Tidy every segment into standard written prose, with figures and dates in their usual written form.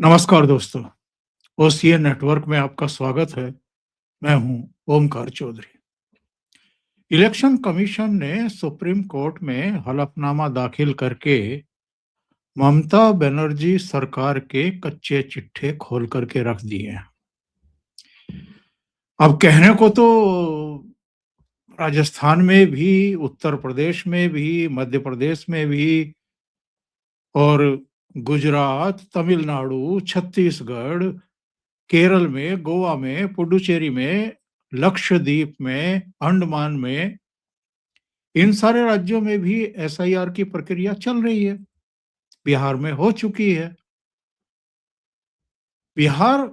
नमस्कार दोस्तों, OCA network में आपका स्वागत है। मैं हूं ओमकार चौधरी। इलेक्शन कमीशन ने सुप्रीम कोर्ट में हलफनामा दाखिल करके ममता बनर्जी सरकार के कच्चे चिट्ठे खोल करके रख दिए हैं। अब कहने को तो राजस्थान में भी, उत्तर प्रदेश में भी, मध्य प्रदेश में भी और गुजरात, तमिलनाडु, छत्तीसगढ़, केरल में, गोवा में, पुडुचेरी में, लक्षद्वीप में, अंडमान में, इन सारे राज्यों में भी एसआईआर की प्रक्रिया चल रही है। बिहार में हो चुकी है। बिहार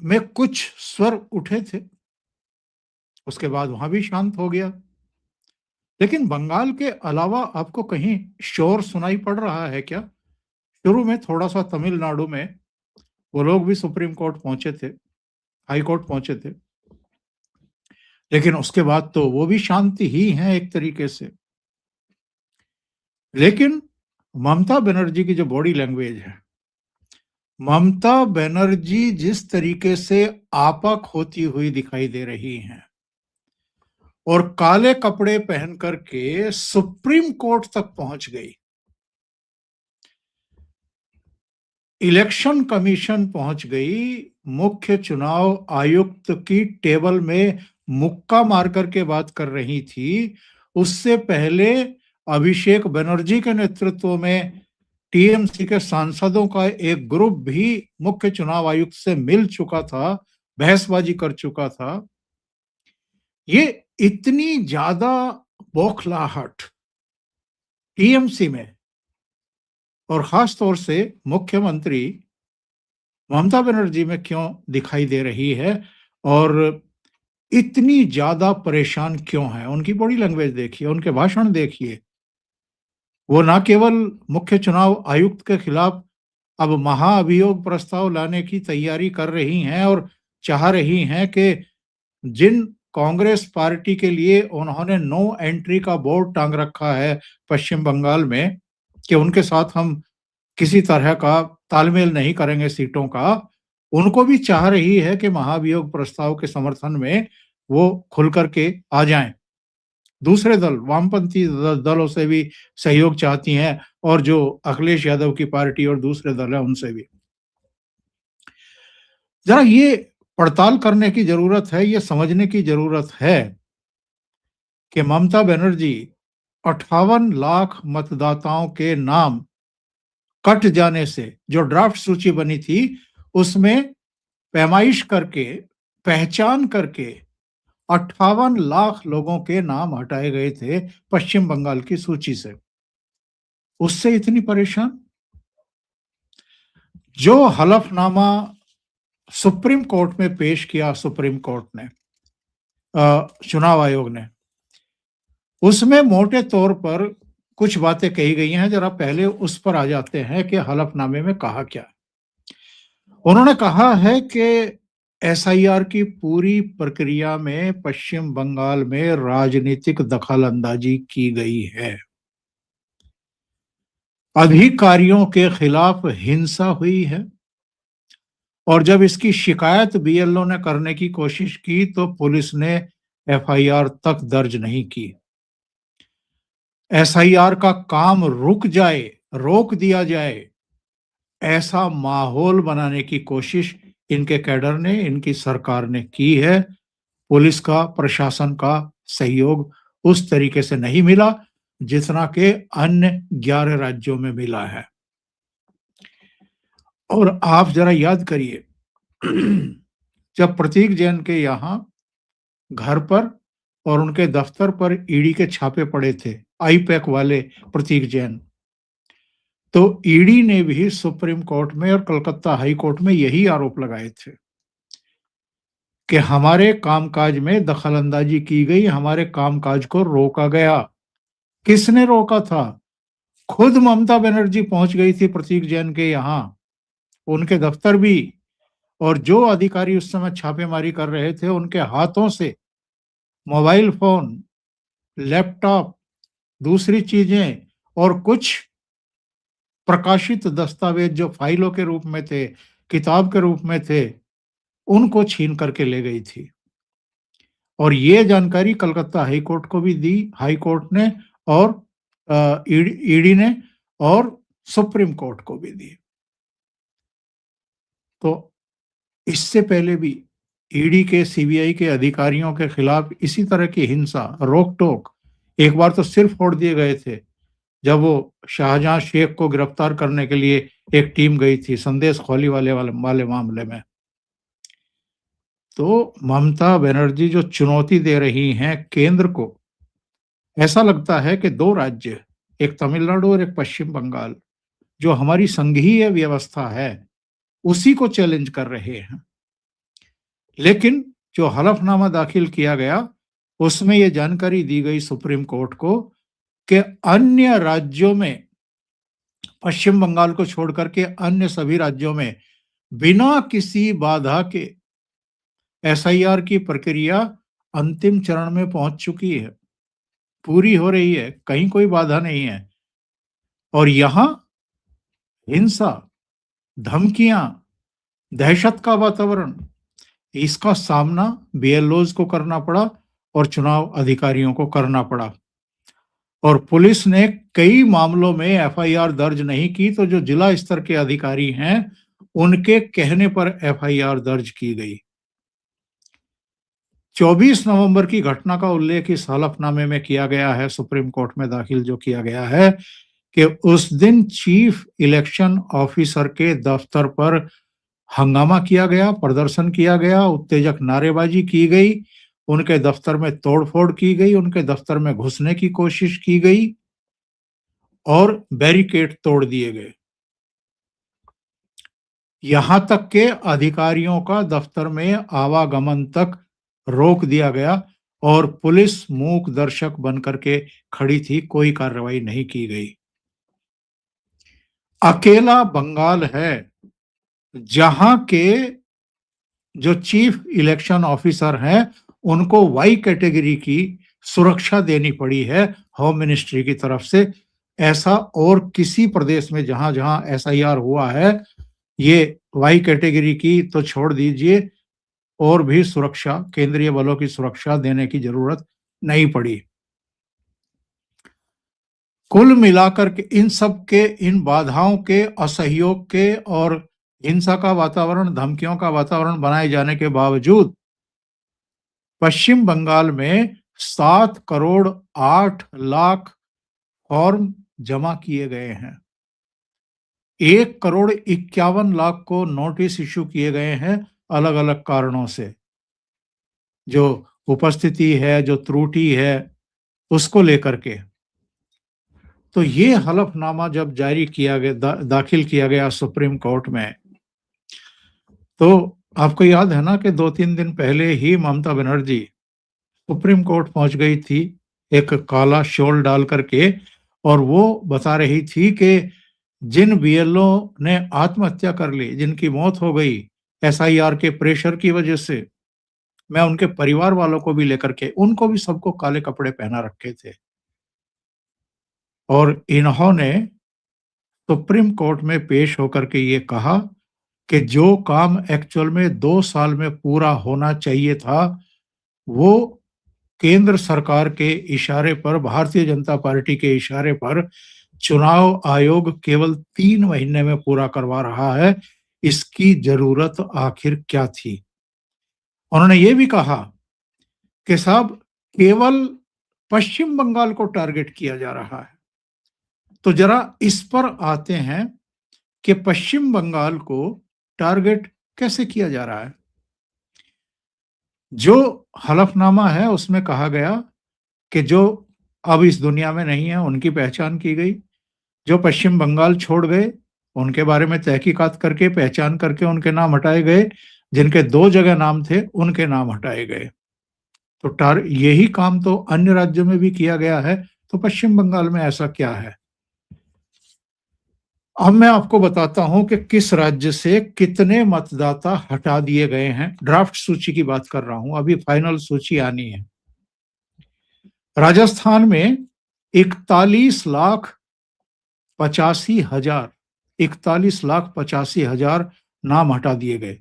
में कुछ स्वर उठे थे, उसके बाद वहां भी शांत हो गया। लेकिन बंगाल के अलावा आपको कहीं शोर सुनाई पड़ रहा है क्या? शुरू में थोड़ा सा तमिलनाडु में वो लोग भी सुप्रीम कोर्ट पहुंचे थे, हाई कोर्ट पहुंचे थे, लेकिन उसके बाद तो वो भी शांति ही है एक तरीके से। लेकिन ममता बनर्जी की जो बॉडी लैंग्वेज है, ममता बनर्जी जिस तरीके से आपा खोती हुई दिखाई दे रही हैं और काले कपड़े पहन करके सुप्रीम कोर्ट तक पहुंच गई, इलेक्शन कमीशन पहुंच गई, मुख्य चुनाव आयुक्त की टेबल में मुक्का मार करके बात कर रही थी। उससे पहले अभिषेक बनर्जी के नेतृत्व में टीएमसी के सांसदों का एक ग्रुप भी मुख्य चुनाव आयुक्त से मिल चुका था, बहसबाजी कर चुका था। ये इतनी ज्यादा बौखलाहट टीएमसी में और खास तौर से मुख्यमंत्री ममता बनर्जी में क्यों दिखाई दे रही है और इतनी ज्यादा परेशान क्यों है? उनकी बॉडी लैंग्वेज देखिए, उनके भाषण देखिए। वो ना केवल मुख्य चुनाव आयुक्त के खिलाफ अब महाअभियोग प्रस्ताव लाने की तैयारी कर रही हैं और चाह रही हैं कि जिन कांग्रेस पार्टी के लिए उन्होंने नो एंट्री का बोर्ड टांग रखा है पश्चिम बंगाल में, कि उनके साथ हम किसी तरह का तालमेल नहीं करेंगे सीटों का, उनको भी चाह रही है कि महाभियोग प्रस्ताव के समर्थन में वो खुल करके आ जाएं। दूसरे दल, वामपंथी दलों से भी सहयोग चाहती हैं और जो अखिलेश यादव की पार्टी और दूसरे दल है उनसे भी। जरा ये पड़ताल करने की जरूरत है, ये समझने की जरूरत है कि ममता बनर्जी 58 लाख मतदाताओं के नाम कट जाने से जो ड्राफ्ट सूची बनी थी उसमें पैमाइश करके, पहचान करके 58 लाख लोगों के नाम हटाए गए थे पश्चिम बंगाल की सूची से। उससे इतनी परेशान? जो हलफनामा सुप्रीम कोर्ट में पेश किया सुप्रीम कोर्ट ने, चुनाव आयोग ने, उसमें मोटे तौर पर कुछ बातें कही गई हैं। जरा पहले उस पर आ जाते हैं कि हलफनामे में कहा क्या। उन्होंने कहा है कि एसआईआर की पूरी प्रक्रिया में पश्चिम बंगाल में राजनीतिक दखलंदाजी की गई है, अधिकारियों के खिलाफ हिंसा हुई है और जब इसकी शिकायत बीएलओ ने करने की कोशिश की तो पुलिस ने एफआईआर तक दर्ज नहीं की। एसआईआर का काम रुक जाए, रोक दिया जाए, ऐसा माहौल बनाने की कोशिश इनके कैडर ने, इनकी सरकार ने की है। पुलिस का, प्रशासन का सहयोग उस तरीके से नहीं मिला जितना कि अन्य 11 राज्यों में मिला है। और आप जरा याद करिए, जब प्रतीक जैन के यहाँ घर पर और उनके दफ्तर पर ईडी के छापे पड़े थे, आईपैक वाले प्रतीक जैन, तो ईडी ने भी सुप्रीम कोर्ट में और कलकत्ता हाई कोर्ट में यही आरोप लगाए थे कि हमारे कामकाज में दखलंदाजी की गई, हमारे कामकाज को रोका गया। किसने रोका था? खुद ममता बनर्जी पहुंच गई थी प्रतीक जैन के यहाँ, उनके दफ्तर भी, और जो अधिकारी उस समय छापेमारी कर रहे थे उनके हाथों से मोबाइल फोन, लैपटॉप, दूसरी चीजें और कुछ प्रकाशित दस्तावेज जो फाइलों के रूप में थे किताब के रूप में थे, उनको छीन करके ले गई थी। और ये जानकारी कलकत्ता हाई कोर्ट को भी दी, हाई कोर्ट ने, और ईडी ने, और सुप्रीम कोर्ट को भी दी। तो इससे पहले भी ईडी के, सीबीआई के अधिकारियों के खिलाफ इसी तरह की हिंसा, रोक-टोक एक बार तो सिर फोड़ दिए गए थे, जब वो शाहजहां शेख को गिरफ्तार करने के लिए एक टीम गई थी संदेश खौली वाले मामले में। तो ममता बनर्जी जो चुनौती दे रही हैं केंद्र को, ऐसा लगता है कि 2 राज्य, एक तमिलनाडु और एक पश्चिम बंगाल, जो हमारी संघीय व्यवस्था है, उसी को चैलेंज कर रहे हैं। लेकिन जो हलफनामा दाखिल किया गया, उसमें ये जानकारी दी गई सुप्रीम कोर्ट को कि अन्य राज्यों में, पश्चिम बंगाल को छोड़कर के अन्य सभी राज्यों में, बिना किसी बाधा के एसआईआर की प्रक्रिया अंतिम चरण में पहुंच चुकी है, पूरी हो रही है, कहीं कोई बाधा नहीं है। और यहां हिंसा, धमकियां, दहशत का वातावरण, इसका सामना बीएलओज को करना पड़ा और चुनाव अधिकारियों को करना पड़ा। और पुलिस ने कई मामलों में एफआईआर दर्ज नहीं की, तो जो जिला स्तर के अधिकारी हैं, उनके कहने पर एफआईआर दर्ज की गई। 24 नवंबर की घटना का उल्लेख इस हलफनामे में किया गया है, सुप्रीम कोर्ट में दाखिल जो किया गया है, कि उस दिन चीफ इलेक्शन ऑफिसर के दफ्तर पर हंगामा किया गया, प्रदर्शन किया गया, उत्तेजक नारेबाजी की गई, उनके दफ्तर में तोड़फोड़ की गई, उनके दफ्तर में घुसने की कोशिश की गई और बैरिकेड तोड़ दिए गए। यहां तक के अधिकारियों का दफ्तर में आवागमन तक रोक दिया गया और पुलिस मूक दर्शक बनकर के खड़ी थी, कोई कार्रवाई नहीं की गई। अकेला बंगाल है जहां के जो चीफ इलेक्शन ऑफिसर हैं, उनको वाई कैटेगरी की सुरक्षा देनी पड़ी है होम मिनिस्ट्री की तरफ से। ऐसा और किसी प्रदेश में जहां जहां एसआईआर हुआ है, ये वाई कैटेगरी की तो छोड़ दीजिए, और भी सुरक्षा, केंद्रीय बलों की सुरक्षा देने की जरूरत नहीं पड़ी। कुल मिलाकर के इन सब के, इन बाधाओं के, असहयोग के और हिंसा का वातावरण, धमकियों का वातावरण बनाए जाने के बावजूद पश्चिम बंगाल में 7 करोड़ 8 लाख फॉर्म जमा किए गए हैं। 1 करोड़ 51 लाख को नोटिस इशू किए गए हैं अलग अलग कारणों से। जो उपस्थिति है, जो त्रुटि है, उसको लेकर के। तो ये हलफनामा जब जारी किया गया, दाखिल किया गया सुप्रीम कोर्ट में, तो आपको याद है ना कि 2-3 दिन पहले ही ममता बनर्जी सुप्रीम कोर्ट पहुंच गई थी, एक काला शॉल डाल करके, और वो बता रही थी कि जिन बीएलओ ने आत्महत्या कर ली, जिनकी मौत हो गई एसआईआर के प्रेशर की वजह से, मैं उनके परिवार वालों को भी लेकर के, उनको भी सबको काले कपड़े पहना रखे थे। और इन्होंने सुप्रीम कोर्ट में पेश होकर के ये कहा कि जो काम एक्चुअल में 2 साल में पूरा होना चाहिए था, वो केंद्र सरकार के इशारे पर, भारतीय जनता पार्टी के इशारे पर चुनाव आयोग केवल 3 महीने में पूरा करवा रहा है। इसकी जरूरत आखिर क्या थी? उन्होंने ये भी कहा कि साहब, केवल पश्चिम बंगाल को टारगेट किया जा रहा है। तो जरा इस पर आते हैं कि पश्चिम बंगाल को टारगेट कैसे किया जा रहा है। जो हलफनामा है उसमें कहा गया कि जो अब इस दुनिया में नहीं है, उनकी पहचान की गई। जो पश्चिम बंगाल छोड़ गए, उनके बारे में तहकीकात करके, पहचान करके उनके नाम हटाए गए। जिनके 2 जगह नाम थे, उनके नाम हटाए गए। तो यही काम तो अन्य राज्यों में भी किया गया है, तो पश्चिम बंगाल में ऐसा क्या है? अब मैं आपको बताता हूं कि किस राज्य से कितने मतदाता हटा दिए गए हैं। ड्राफ्ट सूची की बात कर रहा हूं, अभी फाइनल सूची आनी है। राजस्थान में 41,85,000 नाम हटा दिए गए।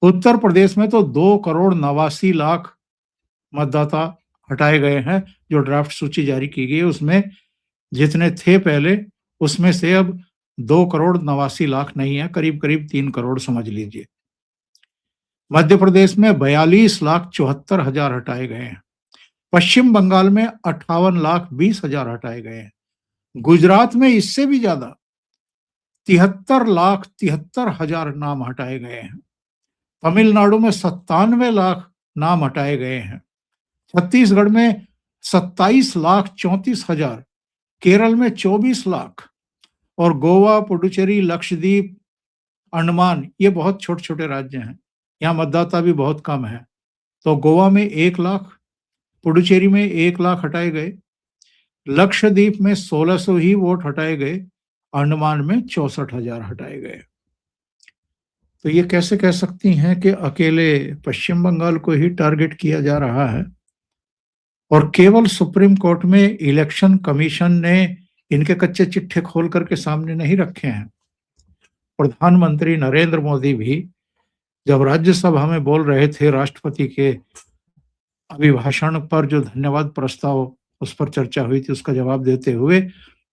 उत्तर प्रदेश में तो 2,89,00,000 मतदाता हटाए गए हैं। जो ड्राफ्ट सूची जारी की गई है उसमें जितने थे पहले, उसमें से अब 2,89,00,000 नहीं है, करीब-करीब 3 करोड़ समझ लीजिए। मध्य प्रदेश में 42,74,000 हटाए गए हैं। पश्चिम बंगाल में 58,20,000 हटाए गए हैं। गुजरात में इससे भी ज्यादा 73,73,000 नाम हटाए गए हैं। तमिलनाडु में 97,00,000 नाम हटाए गए हैं। छत्तीसगढ़ में 27,34,000, केरल में 24,00,000 और गोवा, पुडुचेरी, लक्षद्वीप, अंडमान ये बहुत छोटे-छोटे राज्य हैं। यहाँ मतदाता भी बहुत कम है। तो गोवा में 1,00,000, पुडुचेरी में 1,00,000 हटाए गए, लक्षद्वीप में 1,600 ही वोट हटाए गए, अंडमान में 64,000 हटाए गए। तो ये कैसे कह सकती हैं कि अकेले पश्चिम बंगाल को ही टारगेट किया जा रहा है? और केवल सुप्रीम कोर्ट में इलेक्शन कमीशन ने इनके कच्चे चिट्ठे खोल करके सामने नहीं रखे हैं। प्रधानमंत्री नरेंद्र मोदी भी जब राज्यसभा में बोल रहे थे राष्ट्रपति के अभिभाषण पर, जो धन्यवाद प्रस्ताव उस पर चर्चा हुई थी उसका जवाब देते हुए,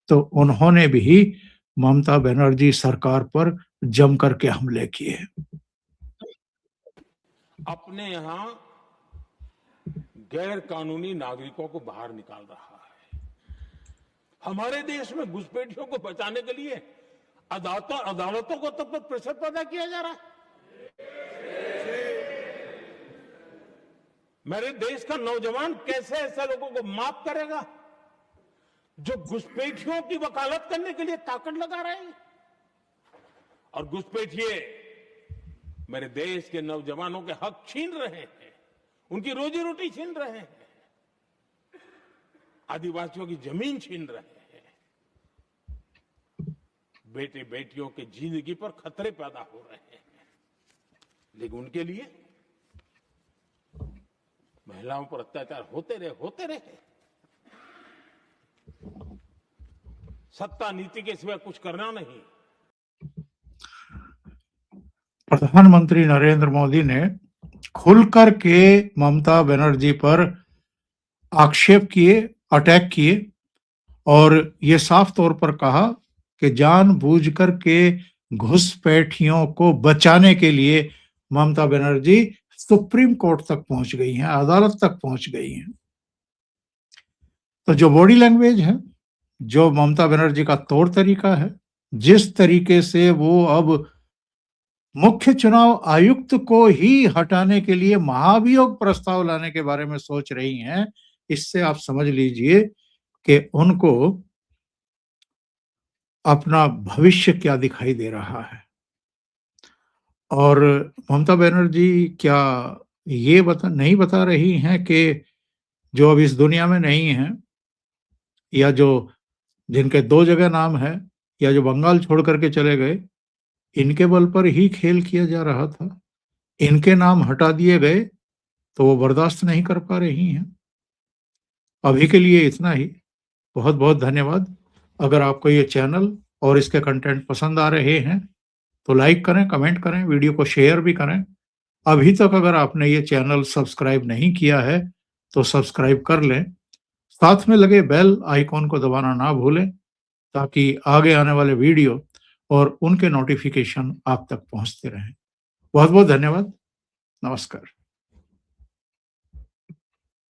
तो उन्होंने भी ममता बनर्जी सरकार पर जम करके हमले किए। अपने यहाँ गैर कानूनी नागरिकों को बाहर निकाल रहा है। हमारे देश में घुसपैठियों को बचाने के लिए अदालतों को तब तक प्रेशर पैदा किया जा रहा है। मेरे देश का नौजवान कैसे ऐसे लोगों को माफ करेगा जो घुसपैठियों की वकालत करने के लिए ताकत लगा रहे हैं? और घुसपैठिए मेरे देश के नौजवानों के हक छीन रहे हैं, उनकी रोजी रोटी छीन रहे हैं, आदिवासियों की जमीन छीन रहे हैं, बेटे बेटियों की जिंदगी पर खतरे पैदा हो रहे हैं। लेकिन उनके लिए महिलाओं पर अत्याचार होते रहे। सत्ता नीति के सिवा कुछ करना नहीं। प्रधानमंत्री नरेंद्र मोदी ने खुलकर के ममता बनर्जी पर आक्षेप किए, अटैक किए और ये साफ तौर पर कहा कि जानबूझकर के घुसपैठियों को बचाने के लिए ममता बनर्जी सुप्रीम कोर्ट तक पहुंच गई हैं, अदालत तक पहुंच गई हैं। तो जो बॉडी लैंग्वेज है, जो ममता बनर्जी का तौर तरीका है, जिस तरीके से वो अब मुख्य चुनाव आयुक्त को ही हटाने के लिए महाभियोग प्रस्ताव लाने के बारे में सोच रही हैं, इससे आप समझ लीजिए कि उनको अपना भविष्य क्या दिखाई दे रहा है। और ममता बनर्जी क्या ये नहीं बता रही हैं कि जो अब इस दुनिया में नहीं है, या जो जिनके 2 जगह नाम है, या जो बंगाल छोड़ करके चले गए, इनके बल पर ही खेल किया जा रहा था। इनके नाम हटा दिए गए तो वो बर्दाश्त नहीं कर पा रही हैं। अभी के लिए इतना ही। बहुत बहुत धन्यवाद। अगर आपको ये चैनल और इसके कंटेंट पसंद आ रहे हैं तो लाइक करें, कमेंट करें, वीडियो को शेयर भी करें। अभी तक अगर आपने ये चैनल सब्सक्राइब नहीं किया है तो सब्सक्राइब कर लें। साथ में लगे बेल आइकॉन को दबाना ना भूलें ताकि आगे आने वाले वीडियो और उनके नोटिफिकेशन आप तक पहुंचते रहें। बहुत बहुत धन्यवाद। नमस्कार।